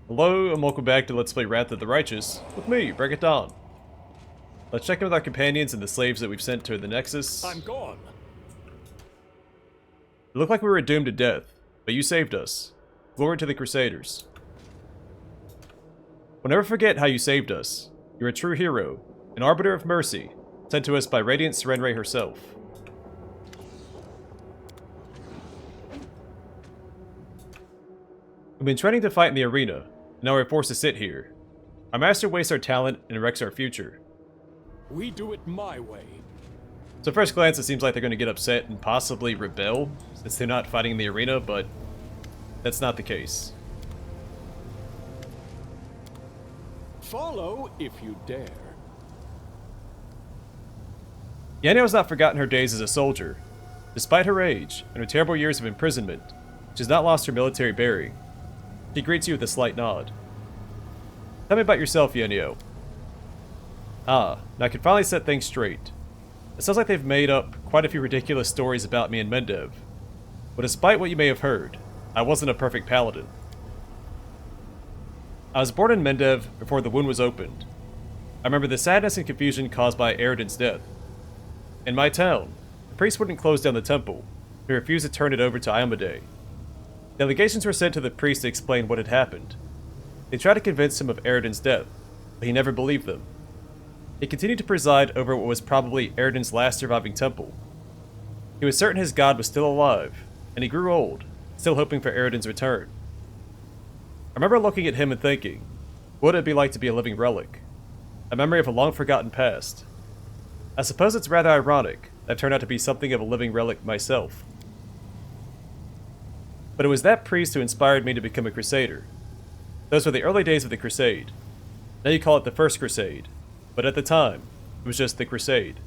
Hello and welcome back to Let's Play Wrath of the Righteous with me, Break It Down. Let's check in with our companions and the slaves that we've sent to the Nexus. I'm gone. It looked like we were doomed to death, but you saved us. Glory to the Crusaders. We'll never forget how you saved us. You're a true hero, an arbiter of mercy, sent to us by Radiant Serenray herself. We've been training to fight in the arena, and now we're forced to sit here. Our master wastes our talent and wrecks our future. We do it my way. So at first glance, it seems like they're going to get upset and possibly rebel, since they're not fighting in the arena, but that's not the case. Follow if you dare. Yaniel has not forgotten her days as a soldier. Despite her age and her terrible years of imprisonment, she has not lost her military bearing. She greets you with a slight nod. Tell me about yourself, Yaniel. Ah, now I can finally set things straight. It sounds like they've made up quite a few ridiculous stories about me and Mendev. But despite what you may have heard, I wasn't a perfect paladin. I was born in Mendev before the wound was opened. I remember the sadness and confusion caused by Eridan's death. In my town, the priest wouldn't close down the temple. He refused to turn it over to Iomedae. Delegations were sent to the priest to explain what had happened. They tried to convince him of Eridan's death, but he never believed them. He continued to preside over what was probably Eridan's last surviving temple. He was certain his god was still alive, and he grew old, still hoping for Eridan's return. I remember looking at him and thinking, what would it be like to be a living relic? A memory of a long-forgotten past. I suppose it's rather ironic that I've turned out to be something of a living relic myself. But it was that priest who inspired me to become a crusader. Those were the early days of the crusade. Now you call it the First Crusade, but at the time, it was just the crusade.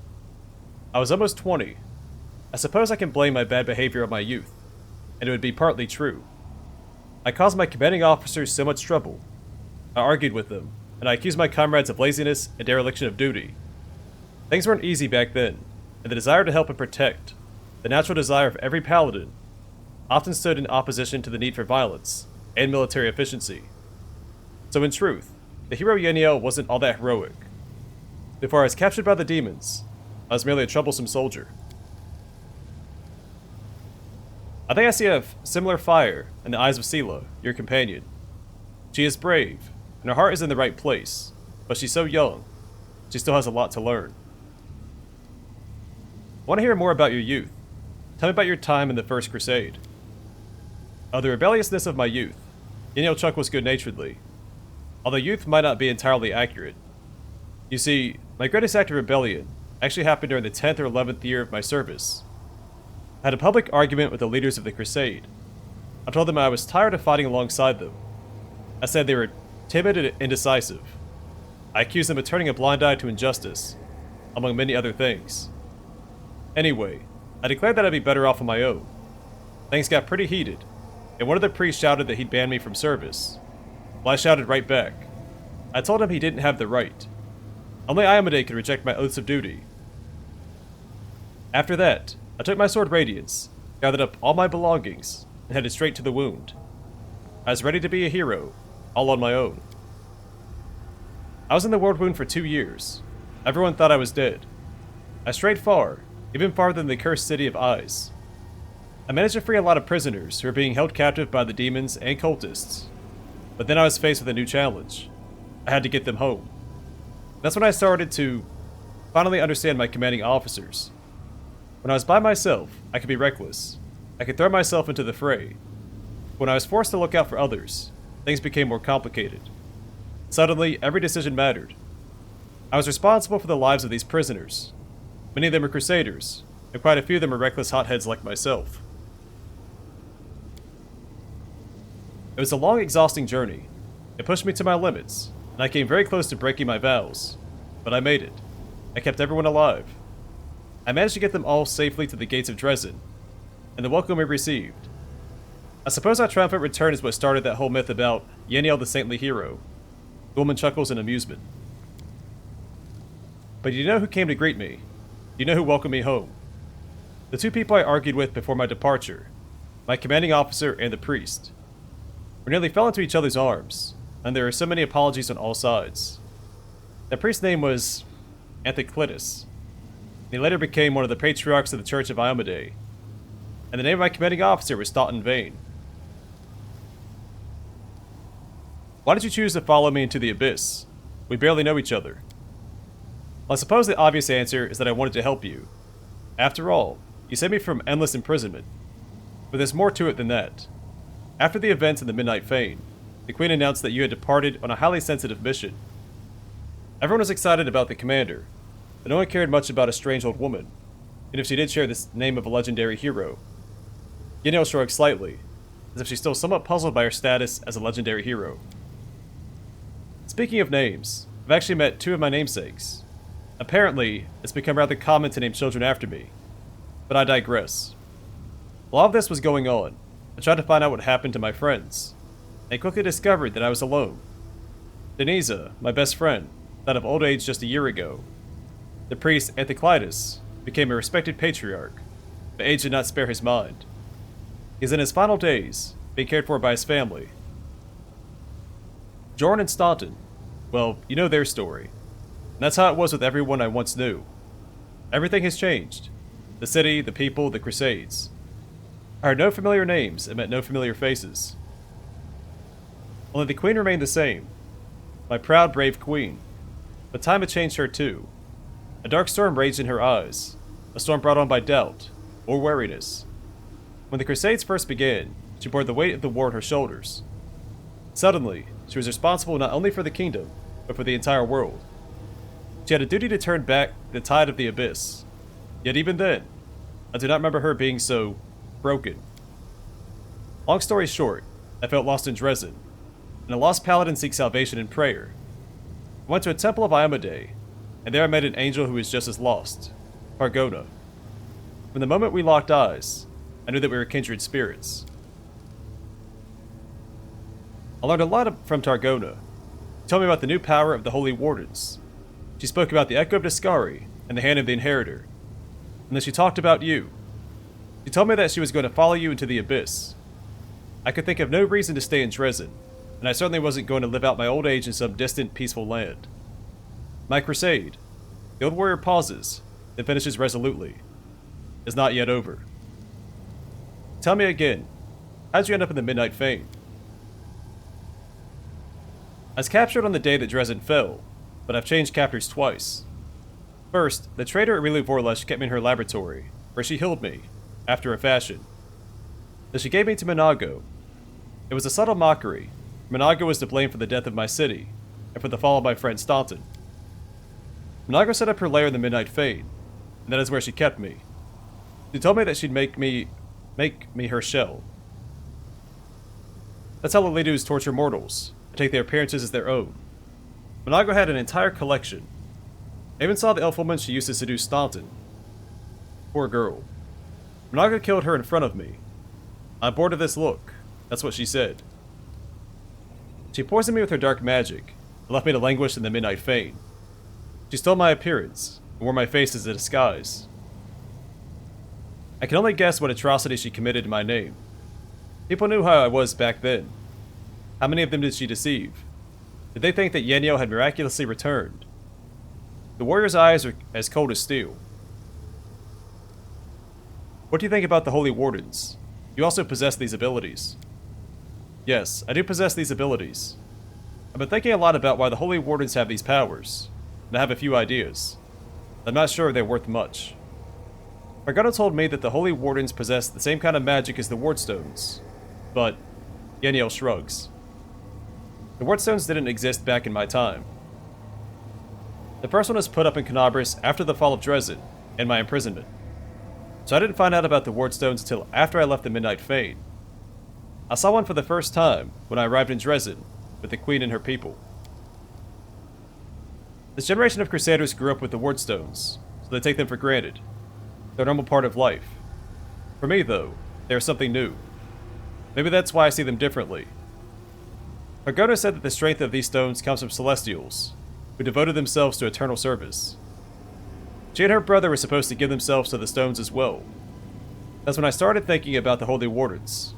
I was almost 20. I suppose I can blame my bad behavior on my youth, and it would be partly true. I caused my commanding officers so much trouble. I argued with them, and I accused my comrades of laziness and dereliction of duty. Things weren't easy back then, and the desire to help and protect, the natural desire of every paladin, often stood in opposition to the need for violence and military efficiency. So in truth, the hero Yaniel wasn't all that heroic. Before I was captured by the demons, I was merely a troublesome soldier. I think I see a similar fire in the eyes of Sela, your companion. She is brave, and her heart is in the right place, but she's so young, she still has a lot to learn. I want to hear more about your youth. Tell me about your time in the First Crusade. Of the rebelliousness of my youth, Yaniel chuckles good-naturedly, although youth might not be entirely accurate. You see, my greatest act of rebellion actually happened during the 10th or 11th year of my service. I had a public argument with the leaders of the crusade. I told them I was tired of fighting alongside them. I said they were timid and indecisive. I accused them of turning a blind eye to injustice, among many other things. Anyway, I declared that I'd be better off on my own. Things got pretty heated, and one of the priests shouted that he'd ban me from service. Well, I shouted right back. I told him he didn't have the right. Only Iomedae could reject my oaths of duty. After that, I took my sword Radiance, gathered up all my belongings, and headed straight to the wound. I was ready to be a hero, all on my own. I was in the World Wound for 2 years. Everyone thought I was dead. I strayed far, even farther than the cursed city of Eyes. I managed to free a lot of prisoners who were being held captive by the demons and cultists. But then I was faced with a new challenge. I had to get them home. That's when I started to finally understand my commanding officers. When I was by myself, I could be reckless. I could throw myself into the fray. When I was forced to look out for others, things became more complicated. Suddenly, every decision mattered. I was responsible for the lives of these prisoners. Many of them were crusaders, and quite a few of them were reckless hotheads like myself. It was a long, exhausting journey. It pushed me to my limits, and I came very close to breaking my vows. But I made it. I kept everyone alive. I managed to get them all safely to the gates of Dresden, and the welcome we received. I suppose our triumphant return is what started that whole myth about Yaniel the saintly hero. The woman chuckles in amusement. But you know who came to greet me? You know who welcomed me home? The two people I argued with before my departure, my commanding officer and the priest. We nearly fell into each other's arms. and there were so many apologies on all sides. The priest's name was Anthoclitus. He later became one of the patriarchs of the Church of Iomedae, and the name of my commanding officer was thought in vain. Why did you choose to follow me into the abyss? We barely know each other. Well, I suppose the obvious answer is that I wanted to help you. After all, you saved me from endless imprisonment. But there's more to it than that. After the events in the Midnight Fane, the Queen announced that you had departed on a highly sensitive mission. Everyone was excited about the commander, but no one cared much about a strange old woman, even if she did share the name of a legendary hero. Yaniel shrugged slightly, as if she's still somewhat puzzled by her status as a legendary hero. Speaking of names, I've actually met two of my namesakes. Apparently, it's become rather common to name children after me. But I digress. While all of this was going on, I tried to find out what happened to my friends, and quickly discovered that I was alone. Denisa, my best friend, died of old age just a year ago. The priest Anthoclitus became a respected patriarch, but age did not spare his mind. He is in his final days, being cared for by his family. Jorn and Staunton, well, you know their story. And that's how it was with everyone I once knew. Everything has changed. The city, the people, the crusades. I heard no familiar names and met no familiar faces. Only the queen remained the same. My proud, brave queen. But time had changed her too. A dark storm raged in her eyes. A storm brought on by doubt, or weariness. When the crusades first began, she bore the weight of the war on her shoulders. Suddenly, she was responsible not only for the kingdom, but for the entire world. She had a duty to turn back the tide of the abyss. Yet even then, I do not remember her being so broken. Long story short, I felt lost in Dresden, and a lost paladin seeks salvation in prayer. I went to a temple of Iomedae, and there I met an angel who was just as lost, Targona. From the moment we locked eyes, I knew that we were kindred spirits. I learned a lot from Targona. She told me about the new power of the Holy Wardens. She spoke about the Echo of Discari and the Hand of the Inheritor. And then she talked about you. She told me that she was going to follow you into the abyss. I could think of no reason to stay in Dresden, and I certainly wasn't going to live out my old age in some distant, peaceful land. My crusade, the old warrior pauses, then finishes resolutely, is not yet over. Tell me again, how did you end up in the Midnight Fane? I was captured on the day that Dresden fell, but I've changed captors twice. First, the traitor Aurelia Vorlesh kept me in her laboratory, where she healed me, after a fashion. Then she gave me to Minago. It was a subtle mockery. Minago was to blame for the death of my city, and for the fall of my friend Staunton. Minago set up her lair in the Midnight Fane, and that is where she kept me. She told me that she'd make me her shell. That's how Lelidus torture mortals, and take their appearances as their own. Minago had an entire collection. I even saw the elf woman she used to seduce Staunton. Poor girl. Minago killed her in front of me. I'm bored of this look. That's what she said. She poisoned me with her dark magic, and left me to languish in the Midnight Fane. She stole my appearance, and wore my face as a disguise. I can only guess what atrocity she committed in my name. People knew how I was back then. How many of them did she deceive? Did they think that Yaniel had miraculously returned? The warrior's eyes are as cold as steel. What do you think about the Holy Wardens? You also possess these abilities. Yes, I do possess these abilities. I've been thinking a lot about why the Holy Wardens have these powers, and I have a few ideas. I'm not sure they're worth much. Targona told me that the Holy Wardens possess the same kind of magic as the Wardstones, but Yaniel shrugs. The Wardstones didn't exist back in my time. The first one was put up in Canabris after the fall of Dresden and my imprisonment, so I didn't find out about the Wardstones until after I left the Midnight Fane. I saw one for the first time when I arrived in Dresden with the Queen and her people. This generation of Crusaders grew up with the Wardstones, so they take them for granted. They're a normal part of life. For me, though, they are something new. Maybe that's why I see them differently. Targona said that the strength of these stones comes from Celestials, who devoted themselves to eternal service. She and her brother were supposed to give themselves to the stones as well. That's when I started thinking about the Holy Wardens.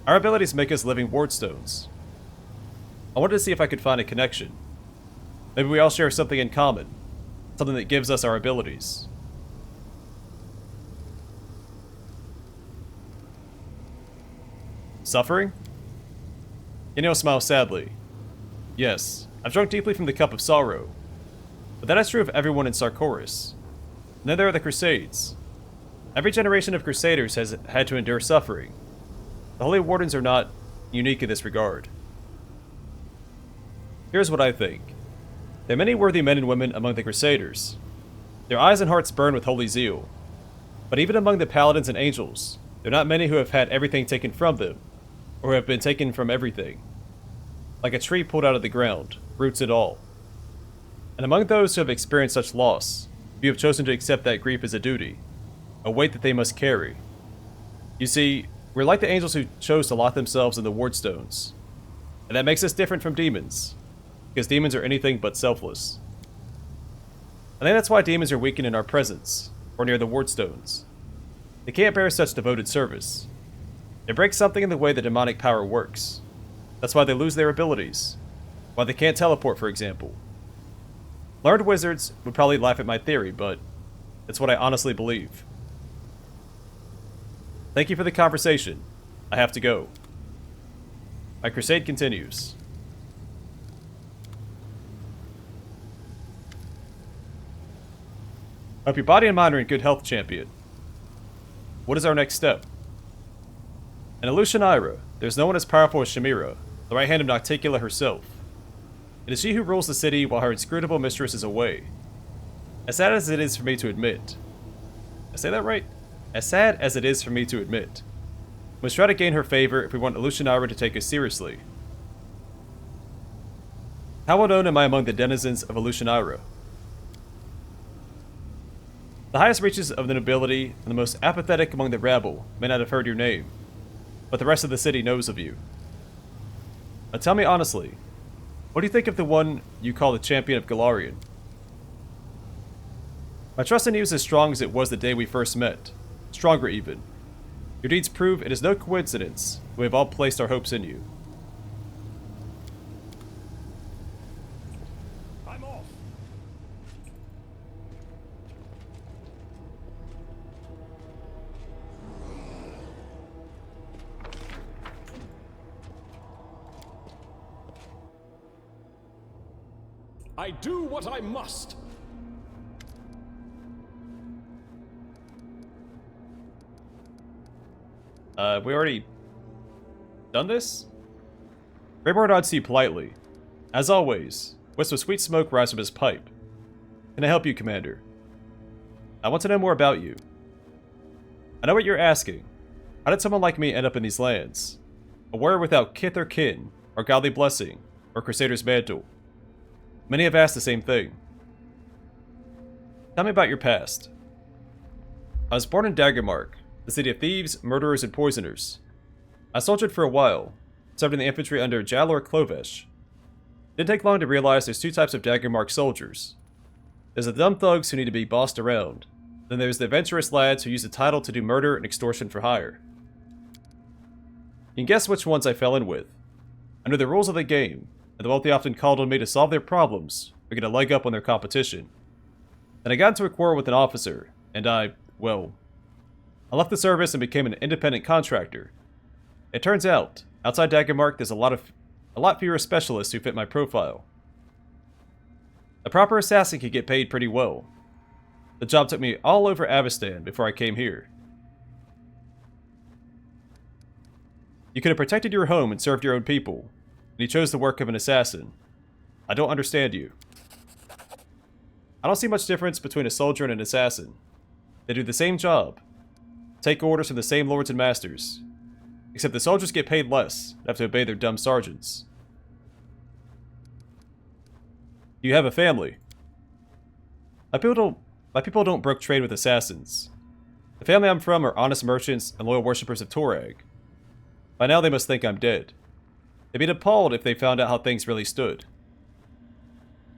Our abilities make us living Wardstones. I wanted to see if I could find a connection. Maybe we all share something in common. Something that gives us our abilities. Suffering? Yaniel smiles sadly. Yes, I've drunk deeply from the cup of sorrow. But that is true of everyone in Sarkoris. And then there are the Crusades. Every generation of Crusaders has had to endure suffering. The Holy Wardens are not unique in this regard. Here's what I think. There are many worthy men and women among the Crusaders. Their eyes and hearts burn with holy zeal. But even among the Paladins and Angels, there are not many who have had everything taken from them, or who have been taken from everything. Like a tree pulled out of the ground, roots and all. And among those who have experienced such loss, few have chosen to accept that grief as a duty, a weight that they must carry. You see, we're like the angels who chose to lock themselves in the wardstones. And that makes us different from demons, because demons are anything but selfless. I think that's why demons are weakened in our presence, or near the wardstones. They can't bear such devoted service. They break something in the way that demonic power works. That's why they lose their abilities. Why they can't teleport, for example. Learned wizards would probably laugh at my theory, but it's what I honestly believe. Thank you for the conversation. I have to go. My crusade continues. Hope your body and mind are in good health, champion. What is our next step? In Alushanira, there's no one as powerful as Shamira, the right hand of Nocticula herself. It is she who rules the city while her inscrutable mistress is away. As sad as it is for me to admit. Did I say that right? As sad as it is for me to admit. We must try to gain her favor if we want Alushanira to take us seriously. How well known am I among the denizens of Alushanira? The highest reaches of the nobility and the most apathetic among the rabble may not have heard your name, but the rest of the city knows of you. Now tell me honestly, what do you think of the one you call the champion of Galarian? My trust in you is as strong as it was the day we first met. Stronger even. Your deeds prove it is no coincidence we have all placed our hopes in you. I'm off. I do what I must. We already done this? Greybor nods to you politely. As always, wisps of sweet smoke rise from his pipe. Can I help you, Commander? I want to know more about you. I know what you're asking. How did someone like me end up in these lands? A warrior without kith or kin, or godly blessing, or crusader's mantle. Many have asked the same thing. Tell me about your past. I was born in Daggermark, the city of thieves, murderers, and poisoners. I soldiered for a while, served in the infantry under Jalor Klovesh. Didn't take long to realize there's two types of Daggermark soldiers. There's the dumb thugs who need to be bossed around, then there's the adventurous lads who use the title to do murder and extortion for hire. You can guess which ones I fell in with. I knew the rules of the game, and the wealthy often called on me to solve their problems or get a leg up on their competition. Then I got into a quarrel with an officer, and I left the service and became an independent contractor. It turns out, outside Daggermark, there's a lot fewer specialists who fit my profile. A proper assassin could get paid pretty well. The job took me all over Avestan before I came here. You could have protected your home and served your own people, and you chose the work of an assassin. I don't understand you. I don't see much difference between a soldier and an assassin. They do the same job. Take orders from the same lords and masters. Except the soldiers get paid less and have to obey their dumb sergeants. You have a family. My people don't brook trade with assassins. The family I'm from are honest merchants and loyal worshippers of Torag. By now they must think I'm dead. They'd be appalled if they found out how things really stood.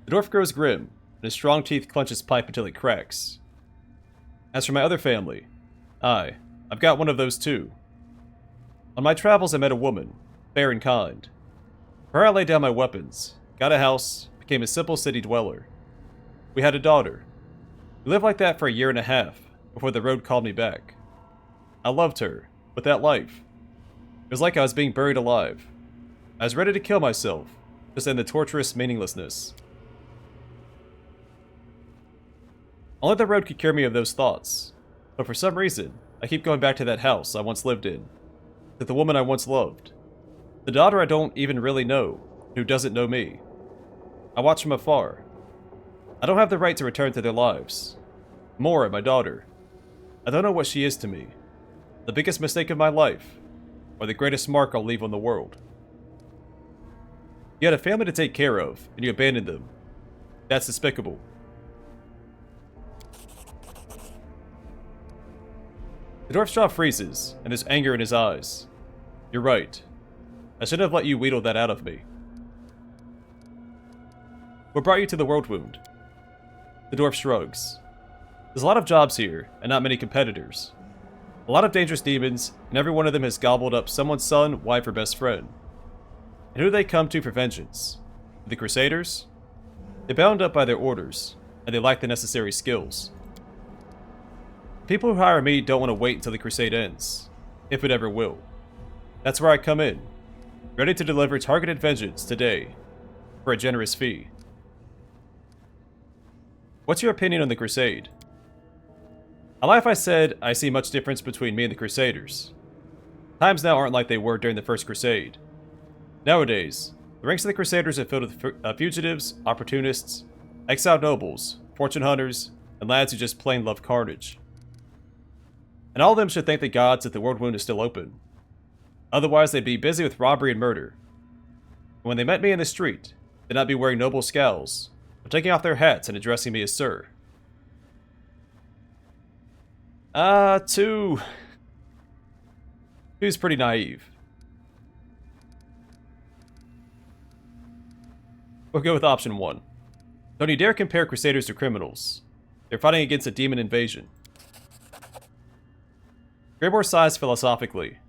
The dwarf grows grim, and his strong teeth clench his pipe until it cracks. As for my other family, I've got one of those too. On my travels I met a woman, fair and kind. Where I laid down my weapons, got a house, became a simple city dweller. We had a daughter. We lived like that for a year and a half, before the road called me back. I loved her, but that life, it was like I was being buried alive. I was ready to kill myself, just in the torturous meaninglessness. Only the road could cure me of those thoughts, but for some reason, I keep going back to that house I once lived in, to the woman I once loved, the daughter I don't even really know, who doesn't know me. I watch from afar. I don't have the right to return to their lives. More, my daughter. I don't know what she is to me. The biggest mistake of my life, or the greatest mark I'll leave on the world. You had a family to take care of, and you abandoned them. That's despicable. The dwarf's jaw freezes, and there's anger in his eyes. You're right. I shouldn't have let you wheedle that out of me. What brought you to the World Wound? The dwarf shrugs. There's a lot of jobs here, and not many competitors. A lot of dangerous demons, and every one of them has gobbled up someone's son, wife, or best friend. And who do they come to for vengeance? The Crusaders? They're bound up by their orders, and they lack the necessary skills. People who hire me don't want to wait until the crusade ends, if it ever will. That's where I come in, ready to deliver targeted vengeance today, for a generous fee. What's your opinion on the crusade? I lie if I said I see much difference between me and the Crusaders. Times now aren't like they were during the First Crusade. Nowadays, the ranks of the Crusaders are filled with fugitives, opportunists, exiled nobles, fortune hunters, and lads who just plain love carnage. And all of them should thank the gods that the World Wound is still open. Otherwise, they'd be busy with robbery and murder. And when they met me in the street, they'd not be wearing noble scowls, or taking off their hats and addressing me as sir. Two's pretty naive. We'll go with option 1. Don't you dare compare Crusaders to criminals. They're fighting against a demon invasion. Greybor sighs philosophically.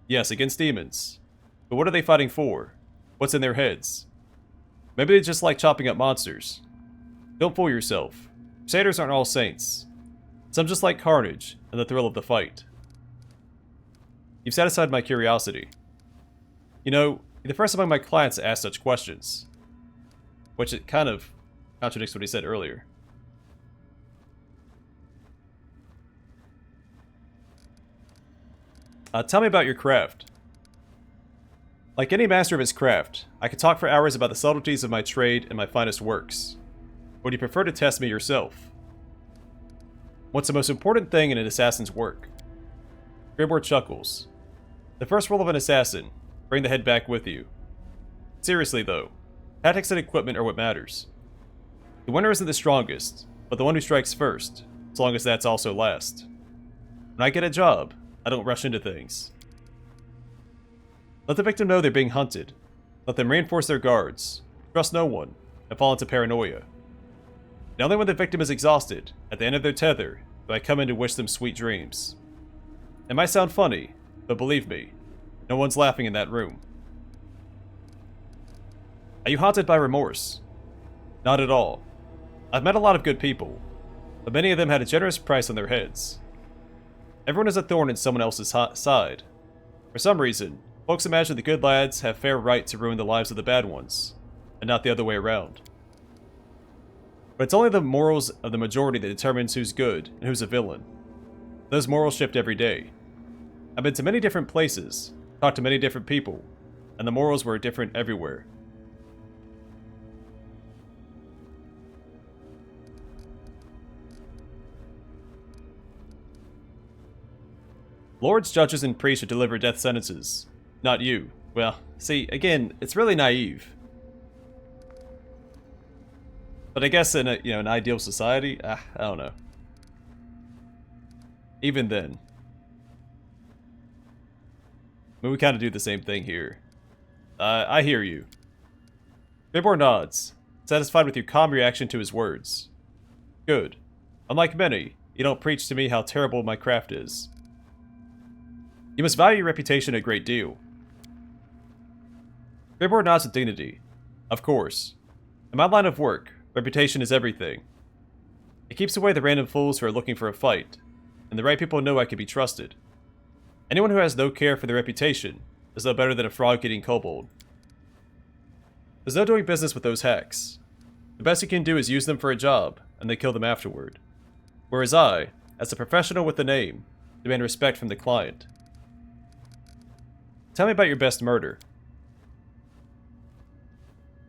Yes, against demons. But what are they fighting for? What's in their heads? Maybe they just like chopping up monsters. Don't fool yourself. Crusaders aren't all saints. Some just like carnage and the thrill of the fight. You've satisfied my curiosity. You know, you're the first among my clients to ask such questions. Which it kind of contradicts what he said earlier. Tell me about your craft. Like any master of his craft, I could talk for hours about the subtleties of my trade and my finest works. Would you prefer to test me yourself? What's the most important thing in an assassin's work? Greybor chuckles. The first rule of an assassin, bring the head back with you. Seriously though, tactics and equipment are what matters. The winner isn't the strongest, but the one who strikes first, as long as that's also last. When I get a job, I don't rush into things. Let the victim know they're being hunted. Let them reinforce their guards, trust no one, and fall into paranoia. And only when the victim is exhausted, at the end of their tether, do I come in to wish them sweet dreams. It might sound funny, but believe me, no one's laughing in that room. Are you haunted by remorse? Not at all. I've met a lot of good people, but many of them had a generous price on their heads. Everyone is a thorn in someone else's side. For some reason, folks imagine the good lads have fair right to ruin the lives of the bad ones, and not the other way around. But it's only the morals of the majority that determines who's good and who's a villain. Those morals shift every day. I've been to many different places, talked to many different people, and the morals were different everywhere. Lords, judges, and priests should deliver death sentences. Not you. Well, see, again, it's really naive. But I guess in an ideal society, I don't know. Even then. I mean, we kind of do the same thing here. I hear you. Greybor nods, satisfied with your calm reaction to his words. Good. Unlike many, you don't preach to me how terrible my craft is. You must value your reputation a great deal. Greybor nods with dignity. Of course. In my line of work, reputation is everything. It keeps away the random fools who are looking for a fight, and the right people know I can be trusted. Anyone who has no care for their reputation is no better than a frog-eating kobold. There's no doing business with those hacks. The best you can do is use them for a job, and they kill them afterward. Whereas I, as a professional with a name, demand respect from the client. Tell me about your best murder.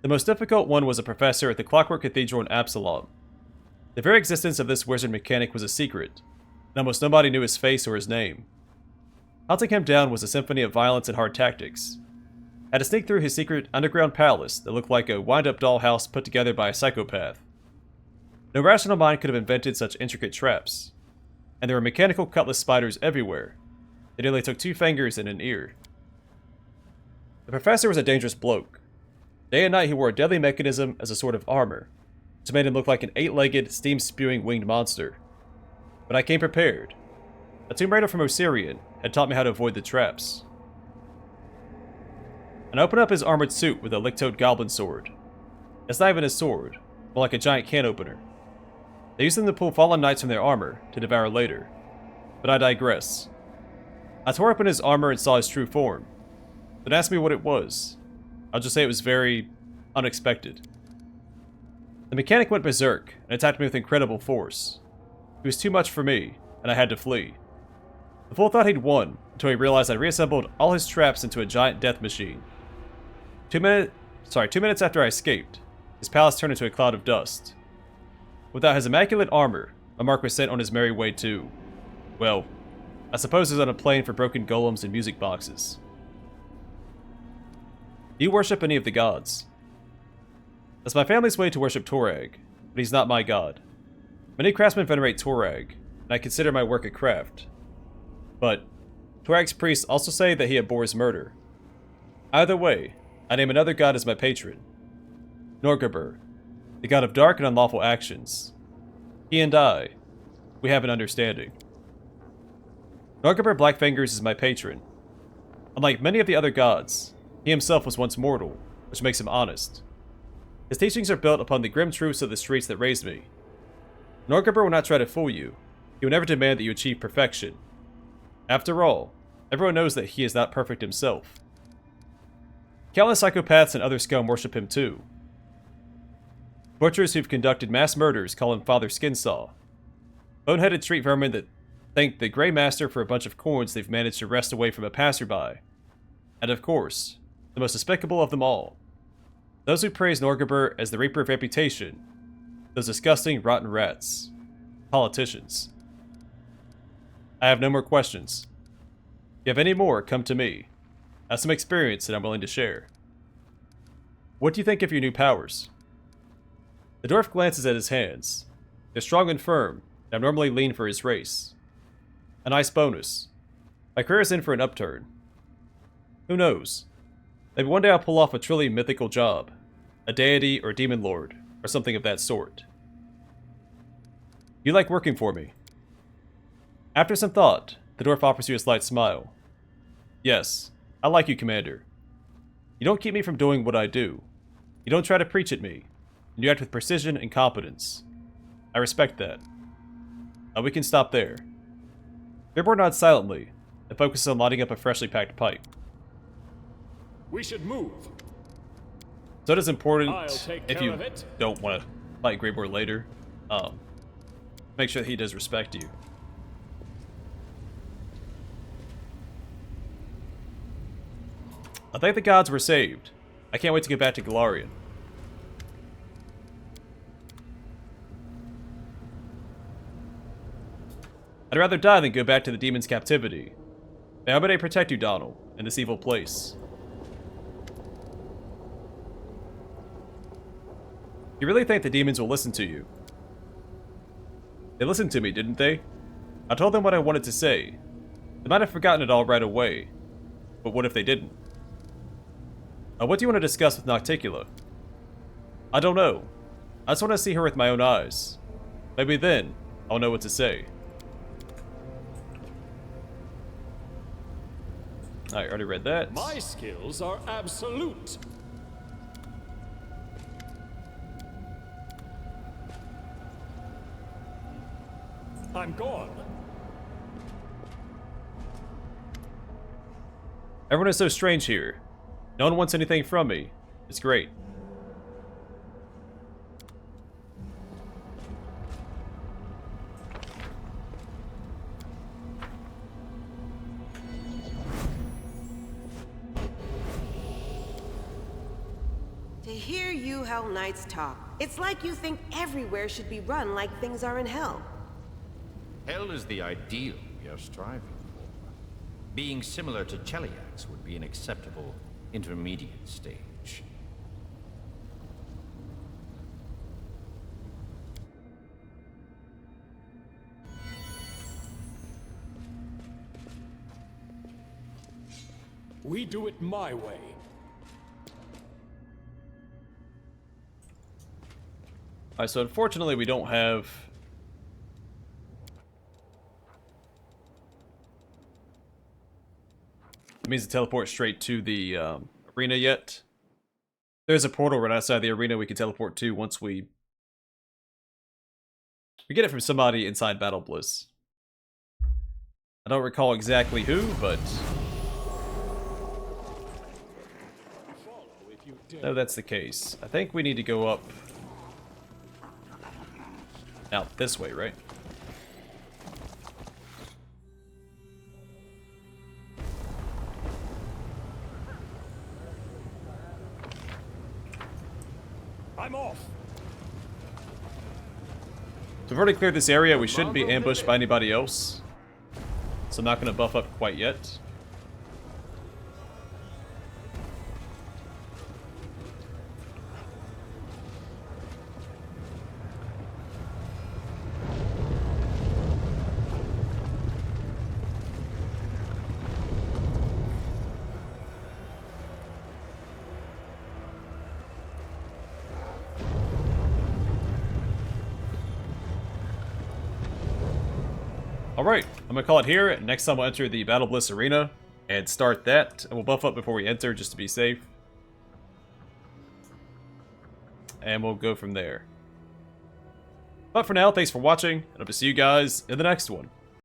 The most difficult one was a professor at the Clockwork Cathedral in Absalom. The very existence of this wizard mechanic was a secret, and almost nobody knew his face or his name. Hunting him down was a symphony of violence and hard tactics. I had to sneak through his secret underground palace that looked like a wind-up dollhouse put together by a psychopath. No rational mind could have invented such intricate traps, and there were mechanical cutlass spiders everywhere. They nearly took 2 fingers and an ear. The professor was a dangerous bloke. Day and night he wore a deadly mechanism as a sort of armor, which made him look like an 8-legged, steam-spewing winged monster. But I came prepared. A tomb raider from Osirian had taught me how to avoid the traps. And I opened up his armored suit with a lick-toed goblin sword. It's not even a sword, more like a giant can opener. They used them to pull fallen knights from their armor to devour later. But I digress. I tore open his armor and saw his true form. Don't ask me what it was. I'll just say it was very unexpected. The mechanic went berserk and attacked me with incredible force. He was too much for me, and I had to flee. The fool thought he'd won until he realized I'd reassembled all his traps into a giant death machine. 2 minutes after I escaped, his palace turned into a cloud of dust. Without his immaculate armor, my mark was sent on his merry way too. Well, I suppose it was on a plane for broken golems and music boxes. Do you worship any of the gods? That's my family's way to worship Torag, but he's not my god. Many craftsmen venerate Torag, and I consider my work a craft. But Torag's priests also say that he abhors murder. Either way, I name another god as my patron. Norgrbur, the god of dark and unlawful actions. He and I, we have an understanding. Norgrbur Blackfingers is my patron. Unlike many of the other gods, he himself was once mortal, which makes him honest. His teachings are built upon the grim truths of the streets that raised me. Norgrbur will not try to fool you. He will never demand that you achieve perfection. After all, everyone knows that he is not perfect himself. Countless psychopaths and other scum worship him too. Butchers who've conducted mass murders call him Father Skinsaw. Boneheaded street vermin that thank the Grey Master for a bunch of coins they've managed to wrest away from a passerby. And of course, the most despicable of them all, those who praise Norgrbur as the Reaper of Reputation, those disgusting, rotten rats. Politicians. I have no more questions. If you have any more, come to me. I have some experience that I'm willing to share. What do you think of your new powers? The dwarf glances at his hands. They're strong and firm, and I'm normally lean for his race. A nice bonus. My career is in for an upturn. Who knows? Maybe one day I'll pull off a truly mythical job. A deity or demon lord, or something of that sort. You like working for me? After some thought, the dwarf offers you a slight smile. Yes, I like you, Commander. You don't keep me from doing what I do. You don't try to preach at me, and you act with precision and competence. I respect that. We can stop there. Greybor nods silently, and focuses on lighting up a freshly packed pipe. We should move. So it is important, I'll take if care you of it. don't want to fight Greybor later, make sure that he does respect you. I think the gods were saved. I can't wait to get back to Galarian. I'd rather die than go back to the demon's captivity. May Abade protect you, Donald, in this evil place. You really think the demons will listen to you? They listened to me, didn't they? I told them what I wanted to say. They might have forgotten it all right away. But what if they didn't? What do you want to discuss with Nocticula? I don't know. I just want to see her with my own eyes. Maybe then, I'll know what to say. I already read that. My skills are absolute. I'm gone. Everyone is so strange here. No one wants anything from me. It's great. To hear you Hell Knights talk, it's like you think everywhere should be run like things are in Hell. Hell is the ideal we are striving for. Being similar to Cheliax would be an acceptable intermediate stage. We do it my way. Alright, so unfortunately we don't have... It means to teleport straight to the arena yet. There's a portal right outside the arena we can teleport to once we get it from somebody inside Battle Bliss. I don't recall exactly who, but... No, that's the case. I think we need to go up... out this way, right? I'm off. So we've already cleared this area. We shouldn't be ambushed by anybody else. So I'm not going to buff up quite yet. Alright, I'm going to call it here. Next time we'll enter the Battle Bliss Arena and start that. And we'll buff up before we enter just to be safe. And we'll go from there. But for now, thanks for watching, and I hope to see you guys in the next one.